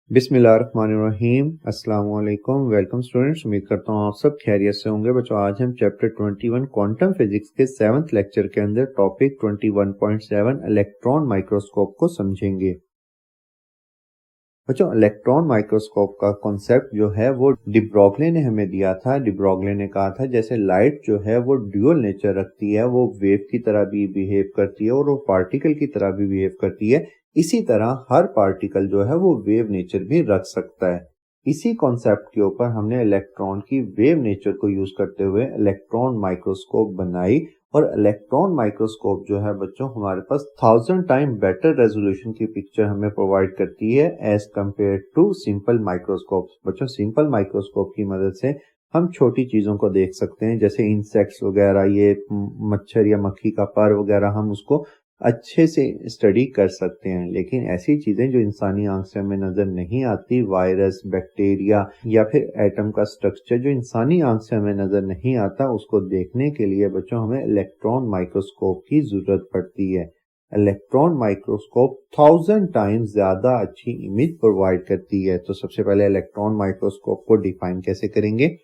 बिस्मिल्लाहिर्रहमानिर्रहीम। अस्सलाम वालेकुम। वेलकम स्टूडेंट्स, उम्मीद करता हूँ आप सब खैरियत से होंगे। बच्चों, आज हम चैप्टर 21 क्वांटम फिजिक्स के 7th लेक्चर के अंदर टॉपिक 21.7 इलेक्ट्रॉन माइक्रोस्कोप को समझेंगे। बच्चों, इलेक्ट्रॉन माइक्रोस्कोप का कॉन्सेप्ट जो है वो डी ब्रोगली ने हमें दिया था। डी ब्रोगली ने कहा था जैसे लाइट जो है वो ड्यूअल नेचर रखती है, वो वेव की तरह भी बिहेव करती है और वो पार्टिकल की तरह भी बिहेव करती है, इसी तरह हर पार्टिकल जो है वो वेव नेचर भी रख सकता है। इसी कॉन्सेप्ट के ऊपर हमने इलेक्ट्रॉन की वेव नेचर को यूज करते हुए इलेक्ट्रॉन माइक्रोस्कोप बनाई। और इलेक्ट्रॉन माइक्रोस्कोप जो है बच्चों हमारे पास 1000 टाइम बेटर रेजोल्यूशन की पिक्चर हमें प्रोवाइड करती है as compare to simple microscope. बच्चों, सिंपल माइक्रोस्कोप की मदद से हम छोटी चीजों को देख सकते हैं, जैसे इंसेक्ट्स वगैरह, ये मच्छर या मक्खी का पर वगैरह, हम उसको अच्छे से स्टडी कर सकते हैं। लेकिन ऐसी चीजें जो इंसानी आंख से हमें नजर नहीं आती, वायरस, बैक्टीरिया या फिर एटम का स्ट्रक्चर जो इंसानी आंख से हमें नजर नहीं आता, उसको देखने के लिए बच्चों हमें इलेक्ट्रॉन माइक्रोस्कोप की जरूरत पड़ती है। इलेक्ट्रॉन माइक्रोस्कोप 1000 टाइम्स ज्यादा अच्छी इमेज प्रोवाइड करती है। तो सबसे पहले इलेक्ट्रॉन माइक्रोस्कोप को डिफाइन कैसे करेंगे।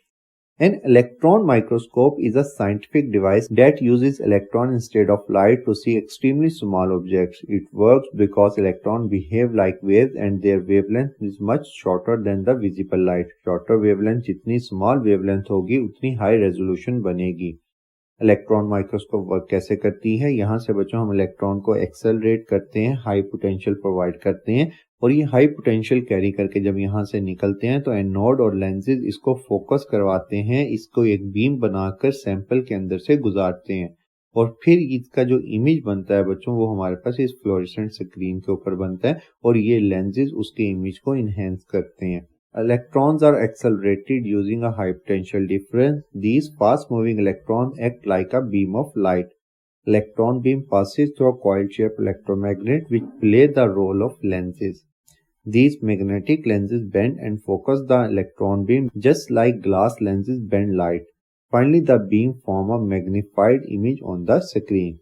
An electron microscope is a scientific device that uses electron instead of light to see extremely small objects. It works because electrons behave like waves and their wavelength is much shorter than the visible light. Shorter wavelength जितनी small wavelength होगी उतनी high resolution बनेगी। Electron microscope work कैसे करती है। यहाँ से बच्चों हम इलेक्ट्रॉन को एक्सेलरेट करते हैं, हाई पोटेंशियल प्रोवाइड करते हैं और ये हाई पोटेंशियल कैरी करके जब यहाँ से निकलते हैं तो एनोड और लेंसेज इसको फोकस करवाते हैं, इसको एक बीम बनाकर सैंपल के अंदर से गुजारते हैं और फिर इसका जो इमेज बनता है बच्चों वो हमारे पास इस फ्लोरेसेंट स्क्रीन के ऊपर बनता है और ये लेंसेज उसके इमेज को इनहेंस करते हैं। Electrons are accelerated using a high potential difference. These fast-moving electrons act like a beam of light. Electron beam passes through a coil-shaped electromagnet which play the role of lenses. These magnetic lenses bend and focus the electron beam just like glass lenses bend light. Finally, the beam form a magnified image on the screen.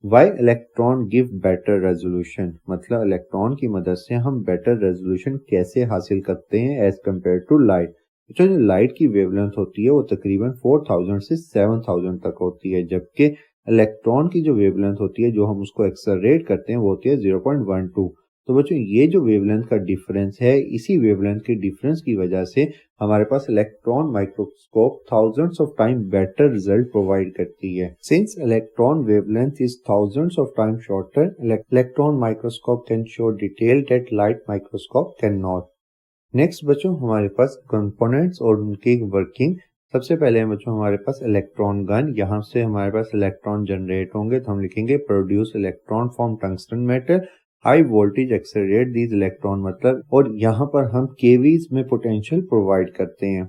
Why electron give better resolution, मतलब electron की मदद से हम better resolution कैसे हासिल करते हैं as compare to light. जो लाइट की वेवलेंथ होती है वो तकरीबन 4000 से 7000 तक होती है, जबकि इलेक्ट्रॉन की जो वेवलेंथ होती है जो हम उसको एक्सेलरेट करते हैं वो होती है 0.12। तो बच्चों ये जो वेवलेंथ का डिफरेंस है, इसी वेवलेंथ के डिफरेंस की वजह से हमारे पास electron microscope thousands of time better result provide करती है। Since electron wavelength is thousands of time shorter, electron microscope can show detail that light microscope can not. Next बच्चों हमारे पास कंपोनेंट्स और उनकी वर्किंग। सबसे पहले बच्चों हमारे पास इलेक्ट्रॉन गन, यहाँ से हमारे पास इलेक्ट्रॉन जनरेट होंगे तो हम लिखेंगे produce electron from tungsten metal, high voltage accelerate these electron, मतलब, और यहाँ पर हम केवीज में पोटेंशियल प्रोवाइड करते हैं।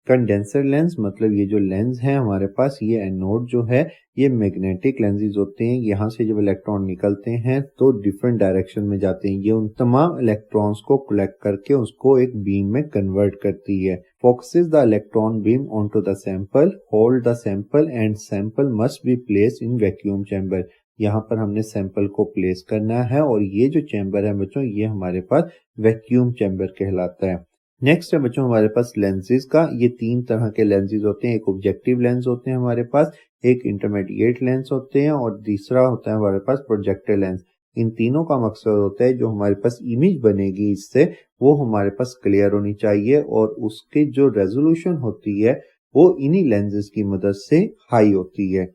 कंडेंसर लेंस, मतलब ये जो लेंस है हमारे पास, ये एनोड जो है ये मैग्नेटिक लेंसेज होते हैं। यहाँ से जब इलेक्ट्रॉन निकलते हैं तो डिफरेंट डायरेक्शन में जाते हैं, ये उन तमाम इलेक्ट्रॉन्स को कलेक्ट करके उसको एक बीम में कन्वर्ट करती है। Focuses the electron beam onto the sample, hold the sample and sample must be placed in vacuum chamber. यहाँ पर हमने सैंपल को प्लेस करना है और ये जो चैम्बर है बच्चों ये हमारे पास वैक्यूम चैम्बर कहलाता है। नेक्स्ट है बच्चों हमारे पास लेंसेज का। ये 3 तरह के लेंसेज होते हैं, एक ऑब्जेक्टिव लेंस होते हैं हमारे पास, एक इंटरमीडिएट लेंस होते हैं और तीसरा होता है हमारे पास प्रोजेक्टर लेंस। इन तीनों का मकसद होता है जो हमारे पास इमेज बनेगी इससे वो हमारे पास क्लियर होनी चाहिए और उसकी जो रेजोल्यूशन होती है वो इन्हीं लेंसेज की मदद से हाई होती है।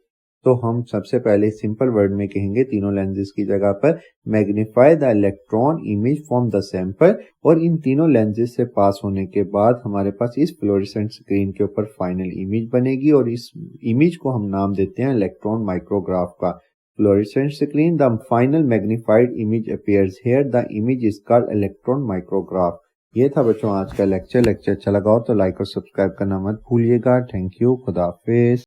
तो हम सबसे पहले सिंपल वर्ड में कहेंगे तीनों लेंसेज की जगह पर magnify the electron image from the sample, और इन तीनों लेंसेज से पास होने के बाद हमारे पास इस फ्लोरेसेंट स्क्रीन के ऊपर फाइनल इमेज बनेगी और इस इमेज को हम नाम देते हैं इलेक्ट्रॉन माइक्रोग्राफ का। Fluorescent screen, the final magnified image appears here, the image is called electron micrograph. ये था बच्चों आज का लेक्चर अच्छा लगा हो तो लाइक और सब्सक्राइब करना मत भूलिएगा। थैंक यू, खुदा हाफिज।